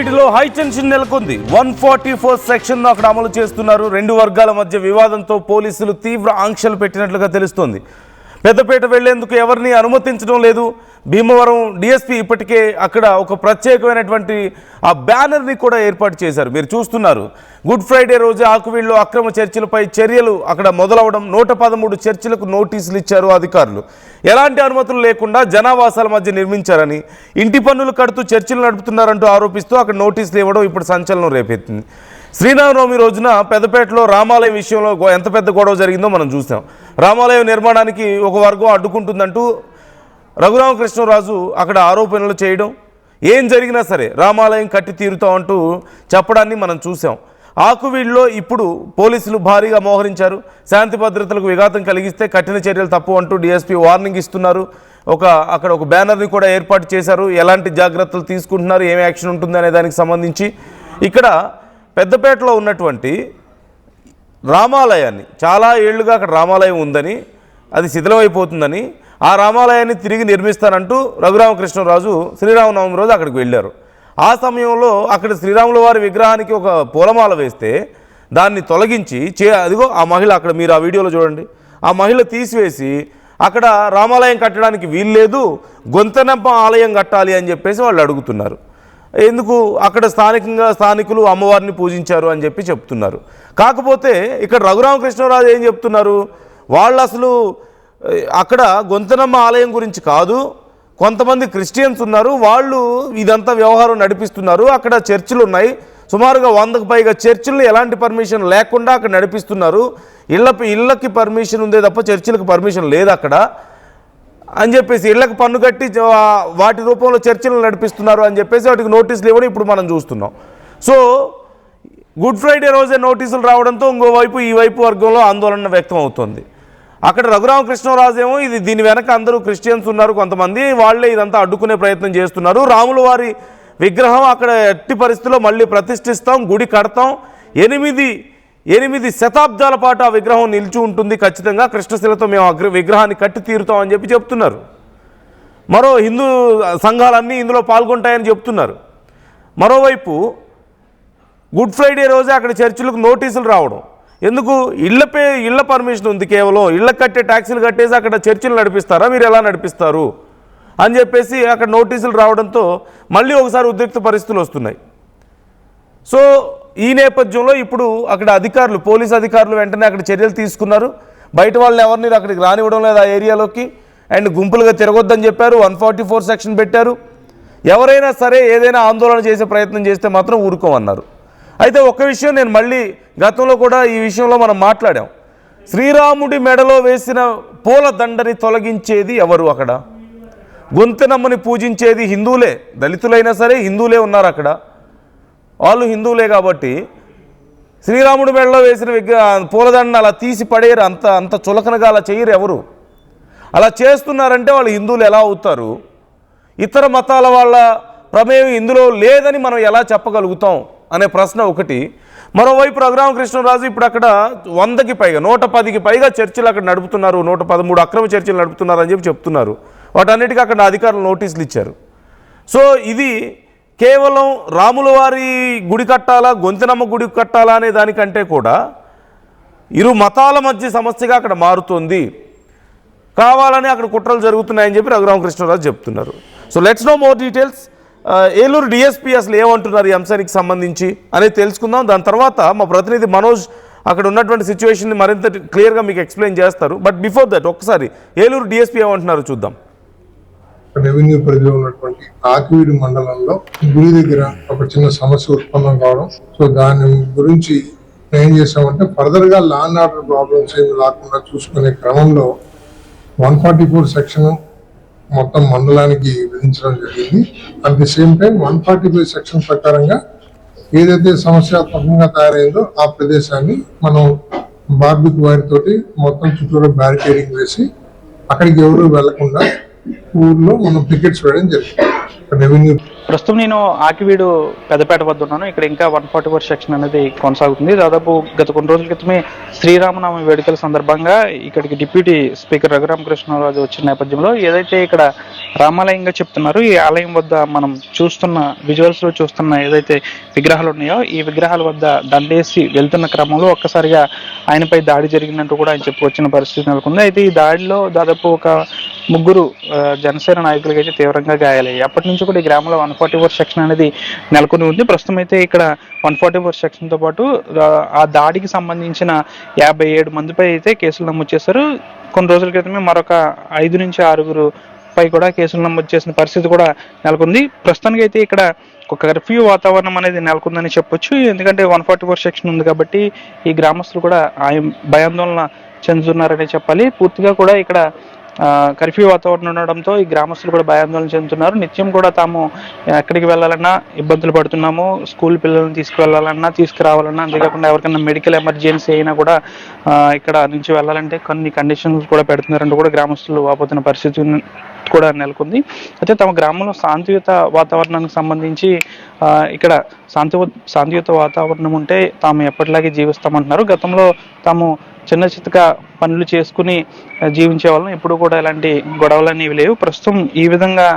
ఆకువీటిలో high tension నెలకొంది. 144 section అక్కడ అమలు చేస్తున్నారు. రెండు వర్గాల మధ్య వివాదంతో పోలీసులు తీవ్ర ఆంక్షలు పెట్టినట్లుగా తెలుస్తోంది. పెద్దపేట వెళ్లేందుకు ఎవరిని అనుమతించడం లేదు. భీమవరం డిఎస్పీ ఇప్పటికే అక్కడ ఒక ప్రత్యేకమైనటువంటి ఆ బ్యానర్ని కూడా ఏర్పాటు చేశారు. మీరు చూస్తున్నారు. గుడ్ ఫ్రైడే రోజు ఆకువీడులో అక్రమ చర్చిలపై చర్యలు అక్కడ మొదలవడం, 113 చర్చిలకు నోటీసులు ఇచ్చారు అధికారులు. ఎలాంటి అనుమతులు లేకుండా జనావాసాల మధ్య నిర్మించారని, ఇంటి పన్నులు కడుతూ చర్చిలు నడుపుతున్నారంటూ ఆరోపిస్తూ అక్కడ నోటీసులు ఇవ్వడం ఇప్పుడు సంచలనం రేపెత్తింది. శ్రీరామనవమి రోజున పెద్దపేటలో రామాలయం విషయంలో ఎంత పెద్ద గొడవ జరిగిందో మనం చూసాం. రామాలయం నిర్మాణానికి ఒక వర్గం అడ్డుకుంటుందంటూ రఘురామకృష్ణరాజు అక్కడ ఆరోపణలు చేయడం, ఏం జరిగినా సరే రామాలయం కట్టి తీరుతామంటూ చెప్పడాన్ని మనం చూసాం. ఆకువీడులో ఇప్పుడు పోలీసులు భారీగా మోహరించారు. శాంతి భద్రతలకు విఘాతం కలిగిస్తే కఠిన చర్యలు తప్పు అంటూ డిఎస్పీ వార్నింగ్ ఇస్తున్నారు. అక్కడ ఒక బ్యానర్ని కూడా ఏర్పాటు చేశారు. ఎలాంటి జాగ్రత్తలు తీసుకుంటున్నారు, ఏమి యాక్షన్ ఉంటుంది అనే దానికి సంబంధించి ఇక్కడ పెద్దపేటలో ఉన్నటువంటి రామాలయాన్ని చాలా ఏళ్లుగా అక్కడ రామాలయం ఉందని, అది శిథిలమైపోతుందని, ఆ రామాలయాన్ని తిరిగి నిర్మిస్తానంటూ రఘురామకృష్ణరాజు శ్రీరామనవమి రోజు అక్కడికి వెళ్ళారు. ఆ సమయంలో అక్కడ శ్రీరాముల వారి విగ్రహానికి ఒక పూలమాల వేస్తే దాన్ని తొలగించి అదిగో ఆ మహిళ అక్కడ మీరు ఆ వీడియోలో చూడండి, ఆ మహిళ తీసివేసి అక్కడ రామాలయం కట్టడానికి వీల్లేదు, గొంతెనమ్మ ఆలయం కట్టాలి అని చెప్పేసి వాళ్ళు అడుగుతున్నారు. ఎందుకు అక్కడ స్థానికులు అమ్మవారిని పూజించారు అని చెప్పి చెప్తున్నారు. కాకపోతే ఇక్కడ రఘురామకృష్ణరాజు ఏం చెప్తున్నారు, వాళ్ళు అసలు అక్కడ గొంతెనమ్మ ఆలయం గురించి కాదు, కొంతమంది క్రిస్టియన్స్ ఉన్నారు, వాళ్ళు ఇదంతా వ్యవహారం నడిపిస్తున్నారు, అక్కడ చర్చిలు ఉన్నాయి, సుమారుగా 100కు పైగా చర్చిలను ఎలాంటి పర్మిషన్ లేకుండా అక్కడ నడిపిస్తున్నారు, ఇళ్ళకి పర్మిషన్ ఉందే తప్ప చర్చిలకు పర్మిషన్ లేదు అక్కడ అని చెప్పేసి, ఇళ్లకు పన్ను కట్టి వాటి రూపంలో చర్చలు నడిపిస్తున్నారు అని చెప్పేసి వాటికి నోటీసులు ఇవ్వడం ఇప్పుడు మనం చూస్తున్నాం. సో గుడ్ ఫ్రైడే రోజే నోటీసులు రావడంతో ఇంకోవైపు ఈ వైపు వర్గంలో ఆందోళన వ్యక్తం అవుతుంది. అక్కడ రఘురామకృష్ణరాజు ఏమో దీని వెనక అందరూ క్రిస్టియన్స్ ఉన్నారు, కొంతమంది వాళ్ళే ఇదంతా అడ్డుకునే ప్రయత్నం చేస్తున్నారు, రాముల వారి విగ్రహం అక్కడ ఎట్టి పరిస్థితుల్లో మళ్ళీ ప్రతిష్ఠిస్తాం, గుడి కడతాం, 8 శతాబ్దాల పాటు ఆ విగ్రహం నిలిచి ఉంటుంది, ఖచ్చితంగా కృష్ణశిలతో మేము విగ్రహాన్ని కట్టి తీరుతాం అని చెప్తున్నారు. మరో హిందూ సంఘాలన్నీ ఇందులో పాల్గొంటాయని చెప్తున్నారు. మరోవైపు గుడ్ ఫ్రైడే రోజే అక్కడ చర్చిలకు నోటీసులు రావడం, ఎందుకు ఇళ్ల పర్మిషన్ ఉంది, కేవలం ఇళ్ళకి కట్టే ట్యాక్సీలు కట్టేసి అక్కడ చర్చిలు నడిపిస్తారా, మీరు ఎలా నడిపిస్తారు అని చెప్పేసి అక్కడ నోటీసులు రావడంతో మళ్ళీ ఒకసారి ఉద్రిక్త పరిస్థితులు వస్తున్నాయి. సో ఈ నేపథ్యంలో ఇప్పుడు అక్కడ పోలీసు అధికారులు వెంటనే అక్కడ చర్యలు తీసుకున్నారు. బయట వాళ్ళు ఎవరిని అక్కడికి రానివ్వడం లేదు ఆ ఏరియాలోకి, అండ్ గుంపులుగా తిరగొద్దని చెప్పారు, 144 సెక్షన్ పెట్టారు. ఎవరైనా సరే ఏదైనా ఆందోళన చేసే ప్రయత్నం చేస్తే మాత్రం ఊరుకోమన్నారు. అయితే ఒక్క విషయం నేను మళ్ళీ గతంలో కూడా ఈ విషయంలో మనం మాట్లాడాం. శ్రీరాముడి మెడలో వేసిన పూల దండని తొలగించేది ఎవరు? అక్కడ గొంతెనమ్మని పూజించేది హిందువులే, దళితులైనా సరే హిందువులే ఉన్నారు అక్కడ, వాళ్ళు హిందువులే కాబట్టి శ్రీరాముడి మెడలో వేసిన పూలదండను అలా తీసి పడేయరు, అంత చులకనగా అలా చేయరు ఎవరు. అలా చేస్తున్నారంటే వాళ్ళు హిందువులు ఎలా అవుతారు? ఇతర మతాల వాళ్ళ ప్రమేయం ఇందులో లేదని మనం ఎలా చెప్పగలుగుతాం అనే ప్రశ్న ఒకటి. మరోవైపు రఘురామకృష్ణరాజు ఇప్పుడు అక్కడ 100కి పైగా 110కి పైగా చర్చిలు అక్కడ నడుపుతున్నారు, 113 అక్రమ చర్చిలు నడుపుతున్నారు అని చెప్తున్నారు. వాటన్నిటికీ అక్కడ అధికారులు నోటీసులు ఇచ్చారు. సో ఇది కేవలం రాముల వారి గుడి కట్టాలా, గొంతెనమ్మ గుడి కట్టాలా అనే దానికంటే కూడా ఇరు మతాల మధ్య సమస్యగా అక్కడ మారుతోంది, కావాలని అక్కడ కుట్రలు జరుగుతున్నాయని చెప్పి రఘురామకృష్ణరాజు చెప్తున్నారు. So let's know more details. Eluru DSP అసలు ఏమంటున్నారు ఈ అంశానికి సంబంధించి అనేది తెలుసుకుందాం. దాని తర్వాత మా ప్రతినిధి మనోజ్ అక్కడ ఉన్నటువంటి సిచ్యువేషన్ని మరింత క్లియర్గా మీకు ఎక్స్ప్లెయిన్ చేస్తారు. బట్ బిఫోర్ దట్ ఒకసారి ఏలూరు డిఎస్పీ ఏమంటున్నారో చూద్దాం. రెవెన్యూ పరిధిలో ఉన్నటువంటి ఆకువీడు మండలంలో గుడి దగ్గర ఒక చిన్న సమస్య ఉత్పన్నం కావడం, సో దాని గురించి ఏం చేసామంటే ఫర్దర్ గా లా అండ్ ఆర్డర్ ప్రాబ్లమ్స్ ఏమి రాకుండా చూసుకునే క్రమంలో 144 సెక్షన్ మొత్తం మండలానికి విధించడం జరిగింది. At the same time 145 section ప్రకారంగా ఏదైతే సమస్యాత్మకంగా తయారైందో ఆ ప్రదేశాన్ని మనం బార్బిక్ వైర్ తోటి మొత్తం చుట్టూరా బ్యారికేడింగ్ వేసి అక్కడికి ఎవరు వెళ్లకుండా ఊర్లో మనం పికెట్స్ వేయడం జరిగింది. రెవెన్యూ ప్రస్తుతం నేను ఆకివీడు పెద్దపేట వద్ద ఉన్నాను. ఇక్కడ ఇంకా 144 సెక్షన్ అనేది కొనసాగుతుంది. దాదాపు గత కొన్ని రోజుల క్రితమే శ్రీరామనవమి వేడుకల సందర్భంగా ఇక్కడికి డిప్యూటీ స్పీకర్ రఘురామకృష్ణరాజు వచ్చిన నేపథ్యంలో ఏదైతే ఇక్కడ రామాలయంగా చెప్తున్నారు, ఈ ఆలయం వద్ద మనం చూస్తున్న విజువల్స్లో చూస్తున్న ఏదైతే విగ్రహాలు ఉన్నాయో ఈ విగ్రహాల వద్ద దండేసి వెళ్తున్న క్రమంలో ఒక్కసారిగా ఆయనపై దాడి జరిగినట్టు కూడా ఆయన చెప్పుకొచ్చిన పరిస్థితి నెలకొంది. అయితే ఈ దాడిలో దాదాపు ఒక 3 జనసేన నాయకులకి అయితే తీవ్రంగా గాయాలయ్యాయి. అప్పటి నుంచి కూడా ఈ గ్రామంలో 144 సెక్షన్ అనేది నెలకొని ఉంది. ప్రస్తుతం అయితే ఇక్కడ 144 సెక్షన్తో పాటు ఆ దాడికి సంబంధించిన 57 మందిపై అయితే కేసులు నమోదు చేశారు. కొన్ని రోజుల క్రితమే మరొక 5 నుంచి 6 పై కూడా కేసులు నమోదు చేసిన పరిస్థితి కూడా నెలకొంది. ప్రస్తుతానికి అయితే ఇక్కడ ఒక కర్ఫ్యూ వాతావరణం అనేది నెలకొందని చెప్పొచ్చు. ఎందుకంటే 144 సెక్షన్ ఉంది కాబట్టి ఈ గ్రామస్తులు కూడా భయాందోళన చెందుతున్నారని చెప్పాలి. పూర్తిగా కూడా ఇక్కడ కర్ఫ్యూ వాతావరణం ఉండడంతో ఈ గ్రామస్తులు కూడా భయాందోళన చెందుతున్నారు. నిత్యం కూడా తాము ఎక్కడికి వెళ్ళాలన్నా ఇబ్బందులు పడుతున్నాము, స్కూల్ పిల్లల్ని తీసుకువెళ్ళాలన్నా తీసుకురావాలన్నా, అంతేకాకుండా ఎవరికైనా మెడికల్ ఎమర్జెన్సీ అయినా కూడా ఇక్కడ నుంచి వెళ్ళాలంటే కొన్ని కండిషన్స్ కూడా పెడుతున్నారంటూ కూడా గ్రామస్తులు వాపోతున్న పరిస్థితి కూడా నెలకొంది. అయితే తమ గ్రామంలో శాంతియుత వాతావరణానికి సంబంధించి ఇక్కడ శాంతియుత వాతావరణం ఉంటే తాము ఎప్పటిలాగే జీవిస్తామంటున్నారు. గతంలో తాము చిన్న చితక పనులు చేసుకుని జీవించే వాళ్ళం, ఎప్పుడు కూడా ఇలాంటి గొడవలు అనేవి లేవు. ప్రస్తుతం ఈ విధంగా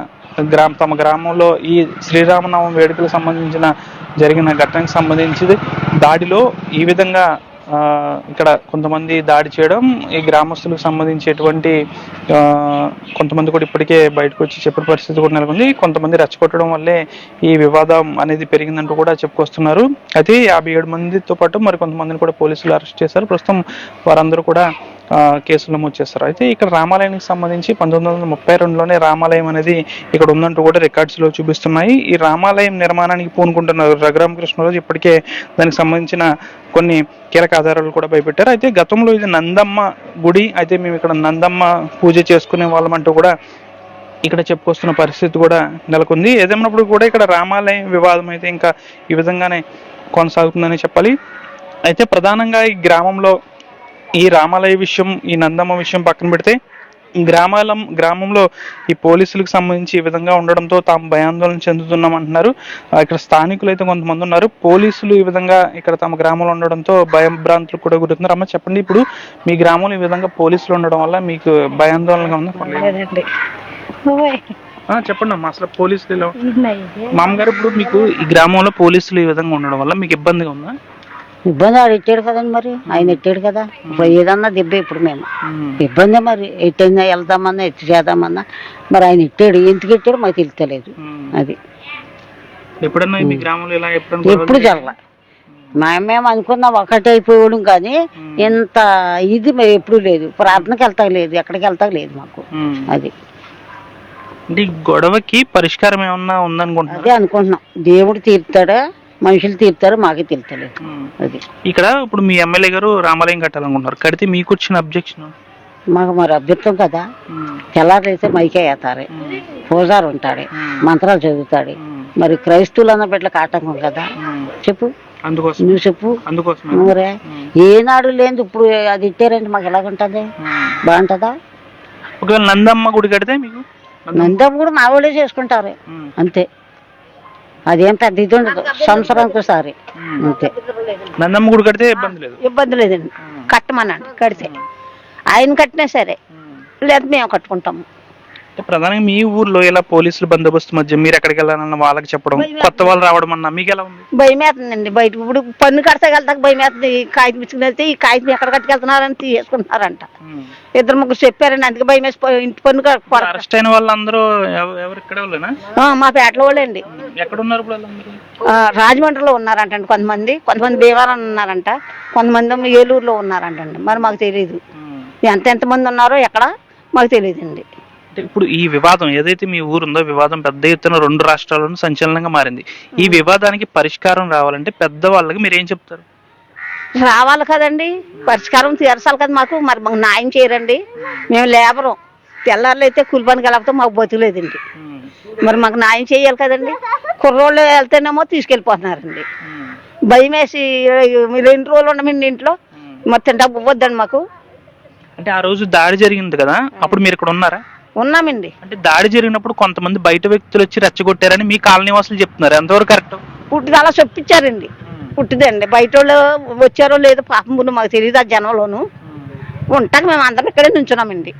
తమ గ్రామంలో ఈ శ్రీరామనవమి వేడుకలకు సంబంధించిన జరిగిన ఘటనకు సంబంధించి దాడిలో ఈ విధంగా ఇక్కడ కొంతమంది దాడి చేయడం, ఈ గ్రామస్తులకు సంబంధించి ఎటువంటి కొంతమంది కూడా ఇప్పటికే బయటకు వచ్చి చెప్పిన పరిస్థితి కూడా నెలకొంది. కొంతమంది రెచ్చగొట్టడం వల్లే ఈ వివాదం అనేది పెరిగిందంటూ కూడా చెప్పుకొస్తున్నారు. అయితే 57 మందితో పాటు మరి కొంతమందిని కూడా పోలీసులు అరెస్ట్ చేశారు. ప్రస్తుతం వారందరూ కూడా కేసులు నమోదు చేస్తారు. అయితే ఇక్కడ రామాలయానికి సంబంధించి 1932లోనే రామాలయం అనేది ఇక్కడ ఉందంటూ కూడా రికార్డ్స్లో చూపిస్తున్నాయి. ఈ రామాలయం నిర్మాణానికి పూనుకుంటున్నారు రఘురామకృష్ణరాజు. ఇప్పటికే దానికి సంబంధించిన కొన్ని కీలక ఆధారాలు కూడా భయపెట్టారు. అయితే గతంలో ఇది నందమ్మ గుడి, అయితే మేము ఇక్కడ నందమ్మ పూజ చేసుకునే వాళ్ళమంటూ కూడా ఇక్కడ చెప్పుకొస్తున్న పరిస్థితి కూడా నెలకొంది. ఏదేమైనప్పుడు కూడా ఇక్కడ రామాలయం వివాదం అయితే ఇంకా ఈ విధంగానే కొనసాగుతుందని చెప్పాలి. అయితే ప్రధానంగా ఈ గ్రామంలో ఈ రామాలయ విషయం, ఈ నందమ్మ విషయం పక్కన పెడితే గ్రామంలో ఈ పోలీసులకు సంబంధించి ఈ విధంగా ఉండడంతో తాము భయాందోళన చెందుతున్నామంటున్నారు. ఇక్కడ స్థానికులు అయితే కొంతమంది ఉన్నారు. పోలీసులు ఈ విధంగా ఇక్కడ తమ గ్రామంలో ఉండడంతో భయభ్రాంతులకు కూడా గురవుతున్నారు. అమ్మ చెప్పండి, ఇప్పుడు మీ గ్రామంలో ఈ విధంగా పోలీసులు ఉండడం వల్ల మీకు భయాందోళనగా ఉందా? చెప్పండి అమ్మా, అసలు పోలీసులు మామగారు ఇప్పుడు మీకు ఈ గ్రామంలో పోలీసులు ఈ విధంగా ఉండడం వల్ల మీకు ఇబ్బందిగా ఉందా? ఇబ్బంది ఆడు ఎట్టాడు కదండి, మరి ఆయన ఎట్టాడు కదా. ఇప్పుడు ఏదన్నా దెబ్బ ఇప్పుడు మేము ఇబ్బంది, మరి ఎట్టైనా వెళ్దామన్నా ఎట్టు చేద్దామన్నా మరి ఆయన ఎట్టాడు, ఎందుకు ఎట్టాడు మాకు తెలుస్తలేదు. అది ఎప్పుడన్నా మీ గ్రామంలో ఇలా ఎప్పుడు జరగల. మేము అనుకున్నాం ఒకటి అయిపోవడం, కానీ ఇంత ఇది ఎప్పుడు లేదు. ప్రార్థనకి వెళ్తా లేదు, ఎక్కడికి వెళ్తా లేదు మాకు. అది అంటే గొడవకి పరిష్కారం ఏమన్నా ఉందనుకుంటున్నా? అదే అనుకుంటున్నాం. దేవుడు తీరుతాడా, మనుషులు తీరుతారు, మాకే తెలుస్తలేదు. అది ఇక్కడ ఇప్పుడు మీ ఎమ్మెల్యే గారు రామాలయం కట్టాలనుకుంటున్నారు, కడితే మీకు వచ్చిన అబ్జెక్షన్? మాకు మరి అభ్యర్థం కదా, తెల్లారైతే మైకే వేస్తాడు, పూజారు ఉంటాడు, మంత్రాలు చదువుతాడు. మరి క్రైస్తవులు అన్న బిడ్డలకు ఆటంకం కదా. చెప్పు, నువ్వు చెప్పు. నువ్వురే ఏనాడు లేదు, ఇప్పుడు అది ఇట్టారంటే మాకు ఎలాగుంటుంది, బాగుంటుందా? ఒకవేళ నందమ్మ గుడి కడితే మీకు? నందమ్మ కూడా మా వాళ్ళే చేసుకుంటారు అంతే. అదేం పెద్ద ఇది ఉండదు, సంవత్సరానికి ఒకసారి అంతే. నందమ్మ గుడి కడితే ఇబ్బంది లేదు? ఇబ్బంది లేదండి, కట్టమన్నాడు కడితే. ఆయన కట్టినా సరే, లేదా మేము కట్టుకుంటాము. ప్రధానంగా మీ ఊర్లో ఇలా పోలీసులు బందోబస్తు మధ్య మీరు ఎక్కడికి వెళ్ళాలన్న వాళ్ళకి చెప్పడం, కొత్త వాళ్ళు రావడం అన్న మీకు ఎలా ఉంది? భయం వేస్తుందండి. బయట ఇప్పుడు పన్ను కడతాక భయం వేస్తుంది. ఈ కాగితం ఇచ్చుకుని వెళ్తే ఈ కాగితం ఎక్కడ కట్టుకెళ్తున్నారని తీసుకుంటున్నారంట. 2-3 చెప్పారండి, అందుకే భయం వేసి ఇంటి పన్ను అరెస్ట్ అయిన వాళ్ళందరూ ఎవరు ఇక్కడ వాళ్ళేనా? మా పేటలో వాళ్ళండి. ఎక్కడ ఉన్నారు ఇప్పుడు? రాజమండ్రిలో ఉన్నారంటండి కొంతమంది భీమవరం ఉన్నారంట, కొంతమంది ఏలూరులో ఉన్నారంటండి. మరి మాకు తెలియదు ఎంతమంది ఉన్నారో ఎక్కడ మాకు తెలియదండి. ఇప్పుడు ఈ వివాదం ఏదైతే మీ ఊరుందో, వివాదం పెద్ద ఎత్తున 2 రాష్ట్రాల్లోనూ సంచలనంగా మారింది. ఈ వివాదానికి పరిష్కారం రావాలంటే పెద్దవాళ్ళకి మీరు ఏం చెప్తారు? రావాలి కదండి, పరిష్కారం తీర్చాలి కదా మాకు. మరి మాకు న్యాయం చేయరండి, మేము లేబరు, తెల్లారులు అయితే కూలి పనికి వెళ్ళకపోతే మాకు బతుకులేదండి. మరి మాకు న్యాయం చేయాలి కదండి. కుర్రోళ్ళు వెళ్తేనేమో తీసుకెళ్ళిపోతున్నారండి. భయం వేసి 2 రోజులు ఉండమండి ఇంట్లో, మరి తింటా పోవద్దండి మాకు. అంటే ఆ రోజు దాడి జరిగింది కదా, అప్పుడు మీరు ఇక్కడ ఉన్నారా? ఉన్నామండి. అంటే దాడి జరిగినప్పుడు కొంతమంది బయట వ్యక్తులు వచ్చి రెచ్చగొట్టారని మీ కాలనీ వాసులు చెప్తున్నారు, ఎంతవరకు కరెక్ట్? పుట్టిది అలా చెప్పించారండి. పుట్టిదండి బయట వాళ్ళు వచ్చారో లేదో పాపం ముందు మాకు తెలియదు. ఆ జనంలోను ఉంటాక మేము అందరం ఇక్కడే నుంచున్నామండి.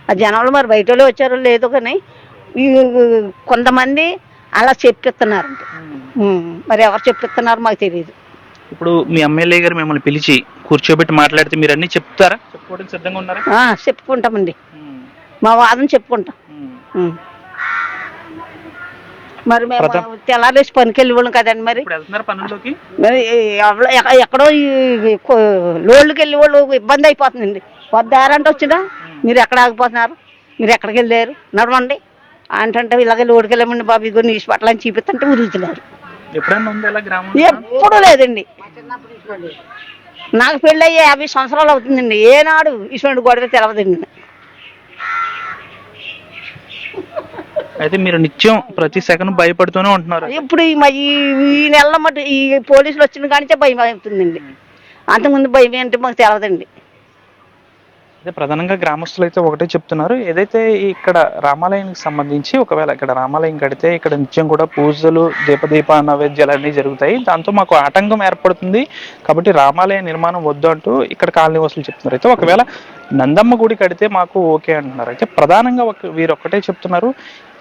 ఆ జనంలో మరి బయట వాళ్ళు వచ్చారో లేదో కానీ ఈ కొంతమంది అలా చెప్పిస్తున్నారండి. మరి ఎవరు చెప్పిస్తున్నారో మాకు తెలియదు. ఇప్పుడు మీ ఎమ్మెల్యే గారు మిమ్మల్ని పిలిచి కూర్చోబెట్టి మాట్లాడితే మీరు అన్ని చెప్తారా? చెప్పుకోవడానికి సిద్ధంగా ఉన్నారా? చెప్పుకుంటామండి, మా వాదన చెప్పుకుంటాం. మరి మేము తెల్లారేసి పనికి వెళ్ళి వాళ్ళం కదండి. మరి పనుల్లోకి మరి ఎక్కడో ఈ లోళ్ళకి వెళ్ళి వాళ్ళు ఇబ్బంది అయిపోతుందండి. వద్దారంటే వచ్చినా మీరు ఎక్కడ ఆగిపోతున్నారు, మీరు ఎక్కడికి వెళ్ళారు, నడవండి అంటే ఇలాగే లోడికి వెళ్ళామండి బాబు, ఇగో నీసు పట్ల అని చూపిస్తుంటే వదులుతున్నారు. ఎప్పుడైనా ఉంది అలా గ్రామం? ఎప్పుడు లేదండి. నాకు పెళ్ళి అయ్యి 50 సంవత్సరాలు అవుతుందండి. ఏనాడు ఇటువంటి గొడవ తెలవదండి. అయితే మీరు నిత్యం ప్రతి సెకండ్ భయపడుతూనే ఉంటున్నారు. ఇప్పుడు ఈ నెల మటు ఈ పోలీసులు వచ్చిన కానించే భయం అవుతుందండి. అంతకుముందు భయం అంటే మాకు తెలవదండి. అదే ప్రధానంగా గ్రామస్తులు అయితే ఒకటే చెప్తున్నారు, ఏదైతే ఇక్కడ రామాలయానికి సంబంధించి ఒకవేళ ఇక్కడ రామాలయం కడితే ఇక్కడ నిత్యం కూడా పూజలు దీప నైవేద్యాలు అన్నీ జరుగుతాయి, దాంతో మాకు ఆటంకం ఏర్పడుతుంది, కాబట్టి రామాలయ నిర్మాణం వద్దు అంటూ ఇక్కడ కాలనీ వాసులు చెప్తున్నారు. అయితే ఒకవేళ నందమ్మ గుడి కడితే మాకు ఓకే అంటున్నారు. అయితే ప్రధానంగా వీరు ఒక్కటే చెప్తున్నారు,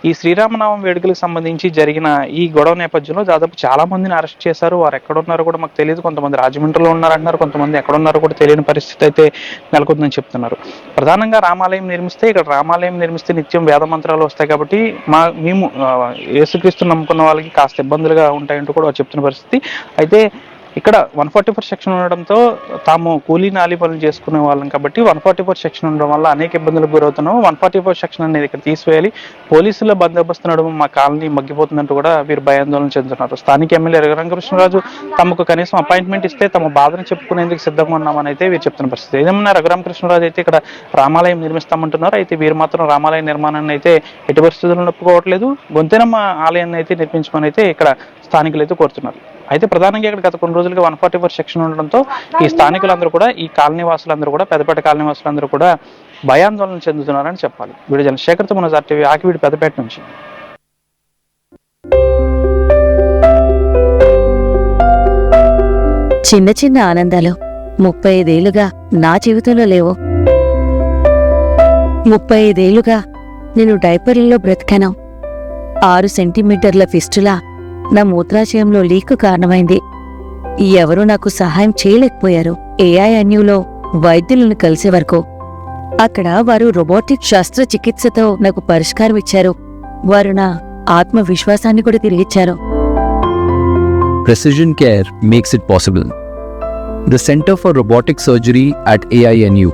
ఈ శ్రీరామనవమి వేడుకలకు సంబంధించి జరిగిన ఈ గొడవ నేపథ్యంలో దాదాపు చాలా మందిని అరెస్ట్ చేశారు. వారు ఎక్కడున్నారో కూడా మాకు తెలియదు. కొంతమంది రాజమండ్రిలో ఉన్నారంటున్నారు, కొంతమంది ఎక్కడున్నారో కూడా తెలియని పరిస్థితి అయితే నెలకొందని చెప్తున్నారు. ప్రధానంగా రామాలయం నిర్మిస్తే నిత్యం వేద మంత్రాలు వస్తాయి, కాబట్టి మేము యేసుక్రీస్తు నమ్ముకున్న వాళ్ళకి కాస్త ఇబ్బందులుగా ఉంటాయంటూ కూడా చెప్తున్న పరిస్థితి. అయితే ఇక్కడ 144 సెక్షన్ ఉండడంతో తాము కూలీ నాలి పనులు చేసుకునే వాళ్ళం, కాబట్టి 144 సెక్షన్ ఉండడం వల్ల అనేక ఇబ్బందులకు గురవుతున్నాము. 144 సెక్షన్ అనేది ఇక్కడ తీసివేయాలి, పోలీసుల బందోబస్తు నడుము మా కాలనీ మగ్గిపోతుందంటూ కూడా వీరు భయాందోళన చెందుతున్నారు. స్థానిక ఎమ్మెల్యే రఘురామకృష్ణరాజు తమకు కనీసం అపాయింట్మెంట్ ఇస్తే తమ బాధను చెప్పుకునేందుకు సిద్ధంగా ఉన్నామని అయితే వీరు చెప్తున్న పరిస్థితి. ఏదేమన్నా రఘురామకృష్ణరాజు అయితే ఇక్కడ రామాలయం నిర్మిస్తామంటున్నారు. అయితే వీరు మాత్రం రామాలయ నిర్మాణాన్ని అయితే ఎట్టి పరిస్థితులను ఒప్పుకోవట్లేదు. గొంతెనమ్మ ఆలయాన్ని అయితే నిర్మించమని అయితే ఇక్కడ స్థానికులు అయితే కోరుతున్నారు. అయితే ప్రధానంగా ఇక్కడ గత కొన్ని రోజులుగా 144 సెక్షన్ ఉండడంతో ఈ స్థానికులందరూ కూడా, ఈ కాలనీ వాసులందరూ కూడా, పెద్దపేట కాలనీ వాసులందరూ కూడా భయాందోళన చెందుతున్నారని చెప్పాలి. వీడియో జర్నలిస్ట్ శేఖర్తో మనోజ్ RTV, ఆకివీడు, పెద్దపేట నుంచి. చిన్న చిన్న ఆనందాలు 35 ఏళ్లుగా నా జీవితంలో లేవు. 35 ఏళ్లుగా నేను డైపర్లలో బ్రతికాను. 6 సెంటీమీటర్ల ఫిస్టులా నా మూత్రాశయంలో లీకు కారణమైంది. ఎవరూ నాకు సహాయం చేయలేకపోయారు. AINUలో వైద్యులను కలిసే వరకు. అక్కడ వారు రోబోటిక్ శస్త్రచికిత్సతో నాకు పరిష్కారం ఇచ్చారు. వారు నా ఆత్మవిశ్వాసాన్ని కూడా తిరిగిచ్చారు. Precision Care makes it possible. The Center for Robotic Surgery at AINU